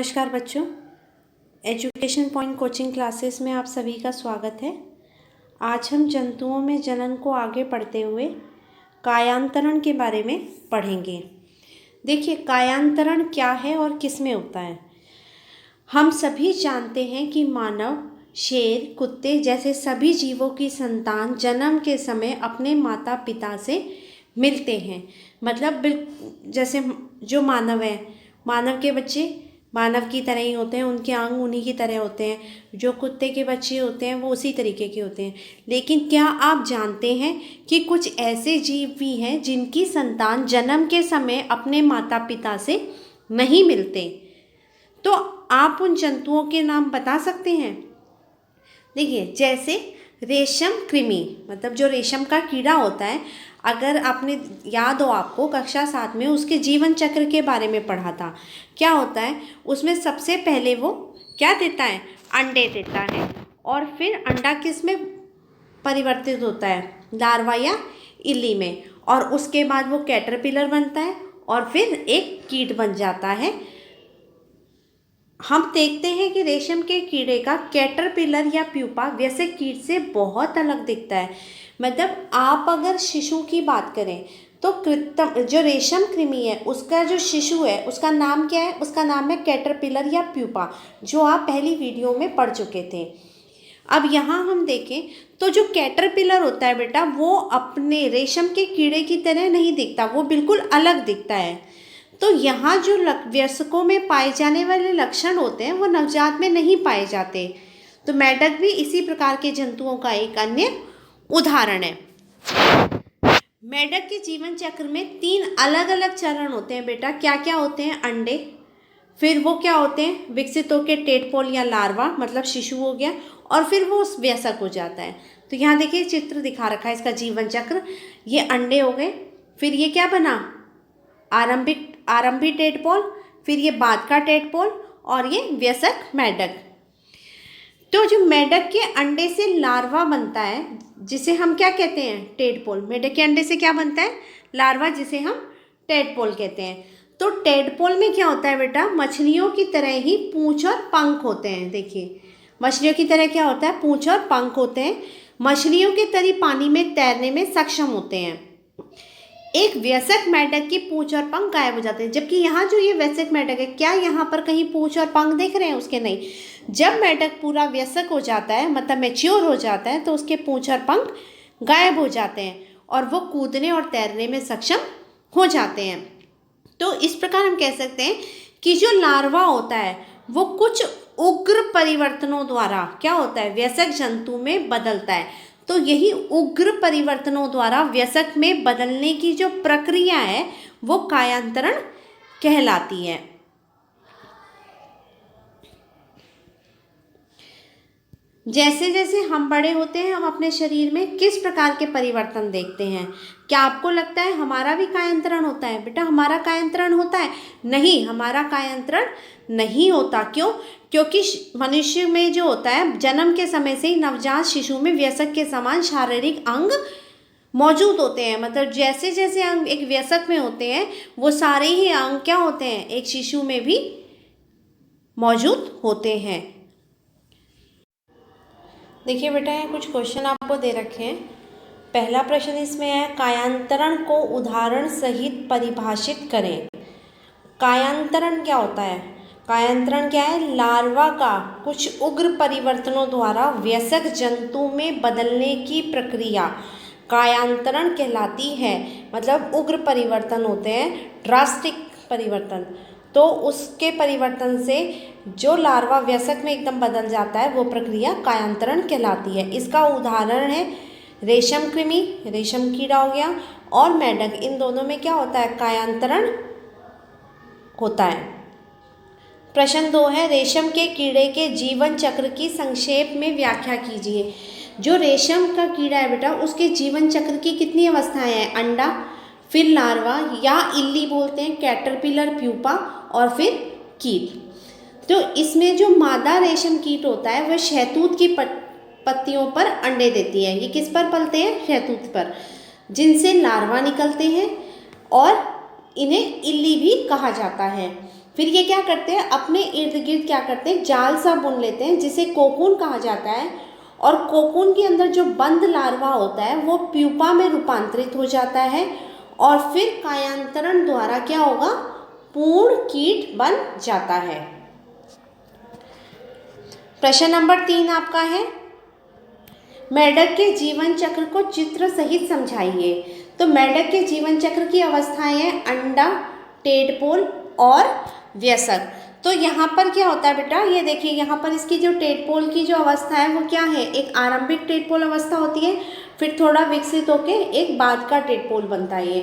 नमस्कार बच्चों, education point coaching classes में आप सभी का स्वागत है। आज हम जंतुओं में जनन को आगे पढ़ते हुए कायांतरण के बारे में पढ़ेंगे। देखिए, कायांतरण क्या है और किस में होता है। हम सभी जानते हैं कि मानव, शेर, कुत्ते जैसे सभी जीवों की संतान जन्म के समय अपने माता पिता से मिलते हैं। मतलब जैसे जो मानव है, मानव के बच्चे मानव की तरह ही होते हैं, उनके अंग उन्हीं की तरह होते हैं। जो कुत्ते के बच्चे होते हैं वो उसी तरीके के होते हैं। लेकिन क्या आप जानते हैं कि कुछ ऐसे जीव भी हैं जिनकी संतान जन्म के समय अपने माता पिता से नहीं मिलते? तो आप उन जंतुओं के नाम बता सकते हैं? देखिए, जैसे रेशम कृमि, मतलब जो रेशम का कीड़ा होता है। अगर आपने याद हो, आपको कक्षा 7 में उसके जीवन चक्र के बारे में पढ़ा था। क्या होता है उसमें? सबसे पहले वो क्या देता है? अंडे देता है। और फिर अंडा किस में परिवर्तित होता है? लार्वा या इल्ली में। और उसके बाद वो कैटरपिलर बनता है और फिर एक कीट बन जाता है। हम देखते हैं कि रेशम के कीड़े का कैटरपिलर या प्यूपा वयस्क कीट से बहुत अलग दिखता है। मतलब आप अगर शिशु की बात करें तो कृत्रिम जो रेशम कृमि है उसका जो शिशु है उसका नाम क्या है? उसका नाम है कैटरपिलर या प्यूपा, जो आप पहली वीडियो में पढ़ चुके थे। अब यहाँ हम देखें तो जो कैटरपिलर होता है बेटा, वो अपने रेशम के कीड़े की तरह नहीं दिखता, वो बिल्कुल अलग दिखता है। तो यहाँ जो वयस्कों में पाए जाने वाले लक्षण होते हैं वो नवजात में नहीं पाए जाते। तो मेढक भी इसी प्रकार के जंतुओं का एक अन्य उदाहरण है। मेढक के जीवन चक्र में 3 अलग अलग चरण होते हैं बेटा। क्या क्या होते हैं? अंडे, फिर वो क्या होते हैं? विकसित होकर टेडपोल या लार्वा, मतलब शिशु हो गया, और फिर वो वयस्क हो जाता है। तो यहाँ देखिए चित्र दिखा रखा है इसका जीवन चक्र। ये अंडे हो गए, फिर ये क्या बना? आरंभी टेडपोल, फिर ये बाद का टेडपोल और ये वयस्क मेढक। तो जो मेढक के अंडे से लार्वा बनता है जिसे हम क्या कहते हैं? टेडपोल। मेढक के अंडे से क्या बनता है? लार्वा, जिसे हम टेडपोल कहते हैं। तो टेडपोल में क्या होता है बेटा? मछलियों की तरह ही पूंछ और पंख होते हैं। देखिए, मछलियों की तरह क्या होता है? पूंछ और पंख होते हैं। मछलियों के तरह पानी में तैरने में सक्षम होते हैं। एक वयस्क मेढक की पूंछ और पंख गायब हो जाते हैं। जबकि यहाँ जो ये वयस्क मेढक है, क्या यहाँ पर कहीं पूंछ और पंख दिख रहे हैं उसके? नहीं। जब मेढक पूरा वयस्क हो जाता है, मतलब मैच्योर हो जाता है, तो उसके पूंछ और पंख गायब हो जाते हैं और वो कूदने और तैरने में सक्षम हो जाते हैं। तो इस प्रकार हम कह सकते हैं कि जो लार्वा होता है वो कुछ उग्र परिवर्तनों द्वारा क्या होता है? वयस्क जंतु में बदलता है। तो यही उग्र परिवर्तनों द्वारा वयस्क में बदलने की जो प्रक्रिया है वो कायांतरण कहलाती है। जैसे जैसे हम बड़े होते हैं हम अपने शरीर में किस प्रकार के परिवर्तन देखते हैं? क्या आपको लगता है हमारा भी कायांतरण होता है? बेटा, हमारा कायांतरण होता है? नहीं, हमारा कायांतरण नहीं होता। क्यों? क्योंकि मनुष्य में जो होता है जन्म के समय से ही नवजात शिशु में वयस्क के समान शारीरिक अंग मौजूद होते हैं। मतलब जैसे जैसे अंग एक वयस्क में होते हैं वो सारे ही अंग क्या होते हैं? एक शिशु में भी मौजूद होते हैं। देखिए बेटा, यहाँ कुछ क्वेश्चन आपको दे रखे हैं। पहला प्रश्न इसमें है, कायांतरण को उदाहरण सहित परिभाषित करें। कायांतरण क्या होता है? कायांतरण क्या है? लार्वा का कुछ उग्र परिवर्तनों द्वारा वयस्क जंतु में बदलने की प्रक्रिया कायांतरण कहलाती है। मतलब उग्र परिवर्तन होते हैं, ड्रास्टिक परिवर्तन। तो उसके परिवर्तन से जो लार्वा वयस्क में एकदम बदल जाता है वो प्रक्रिया कायांतरण कहलाती है। इसका उदाहरण है रेशम कृमि, रेशम कीड़ा हो गया, और मेढक। इन दोनों में क्या होता है? कायांतरण होता है। प्रश्न 2 है, रेशम के कीड़े के जीवन चक्र की संक्षेप में व्याख्या कीजिए। जो रेशम का कीड़ा है बेटा, उसके जीवन चक्र की कितनी अवस्थाएं हैं? अंडा, फिर लार्वा या इल्ली बोलते हैं, कैटरपिलर, प्यूपा और फिर कीट। तो इसमें जो मादा रेशम कीट होता है वह शहतूत की पत्तियों पर अंडे देती है। ये किस पर पलते हैं? शहतूत पर, जिनसे लार्वा निकलते हैं और इन्हें इल्ली भी कहा जाता है। फिर ये क्या करते हैं, अपने इर्द गिर्द क्या करते हैं, जाल सा बुन लेते हैं जिसे कोकून कहा जाता है। और कोकून के अंदर जो बंद लार्वा होता है वो प्यूपा में रूपांतरित हो जाता है और फिर कायांतरण द्वारा क्या होगा, पूर्ण कीट बन जाता है। प्रश्न नंबर 3 आपका है, मेढक के जीवन चक्र को चित्र सहित समझाइए। तो मेढक के जीवन चक्र की अवस्थाएं हैं अंडा, टेडपोल और वयस्क। तो यहाँ पर क्या होता है बेटा, ये देखिए यहाँ पर इसकी जो टेडपोल की जो अवस्था है वो क्या है, एक आरंभिक टेडपोल अवस्था होती है, फिर थोड़ा विकसित होके एक बाद का टेडपोल बनता है ये।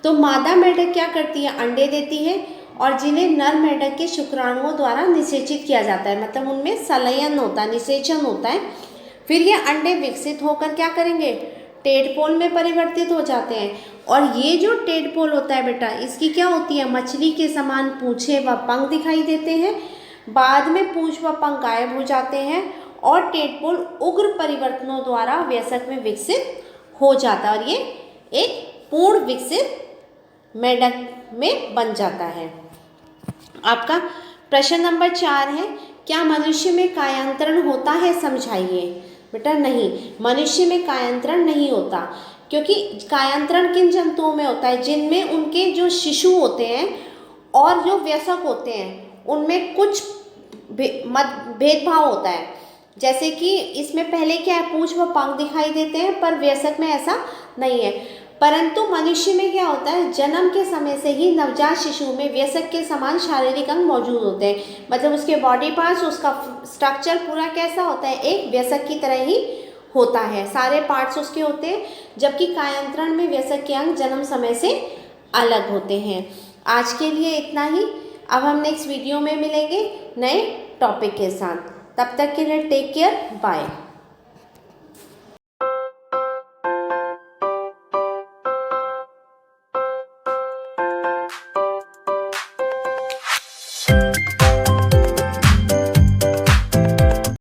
तो मादा मेढक क्या करती है, अंडे देती है और जिन्हें नर मेढक के शुक्राणुओं द्वारा निषेचित किया जाता है, मतलब उनमें संलयन होता है, निषेचन होता है। फिर ये अंडे विकसित होकर क्या करेंगे, टेडपोल में परिवर्तित हो जाते हैं। और ये जो टेडपोल होता है बेटा, इसकी क्या होती है, मछली के समान पूंछें व पंख दिखाई देते हैं। बाद में पूंछ व पंख गायब हो जाते हैं और टेडपोल उग्र परिवर्तनों द्वारा वयस्क में विकसित हो जाता है और ये एक पूर्ण विकसित मेढक में बन जाता है। आपका प्रश्न नंबर 4 है, क्या मनुष्य में कायांतरण होता है, समझाइए। बेटा नहीं, मनुष्य में कायांतरण नहीं होता, क्योंकि कायांतरण किन जंतुओं में होता है, जिनमें उनके जो शिशु होते हैं और जो वयस्क होते हैं उनमें कुछ भेदभाव होता है। जैसे कि इसमें पहले क्या है, पूंछ व पंख दिखाई देते हैं, पर वयस्क में ऐसा नहीं है। परंतु मनुष्य में क्या होता है, जन्म के समय से ही नवजात शिशु में वयस्क के समान शारीरिक अंग मौजूद होते हैं, मतलब उसके बॉडी पार्ट्स, उसका स्ट्रक्चर पूरा कैसा होता है, एक वयस्क की तरह ही होता है, सारे पार्ट्स उसके होते हैं। जबकि कायांतरण में वयस्क के अंग जन्म समय से अलग होते हैं। आज के लिए इतना ही, अब हम नेक्स्ट वीडियो में मिलेंगे नए टॉपिक के साथ। तब तक के लिए टेक केयर, बाय।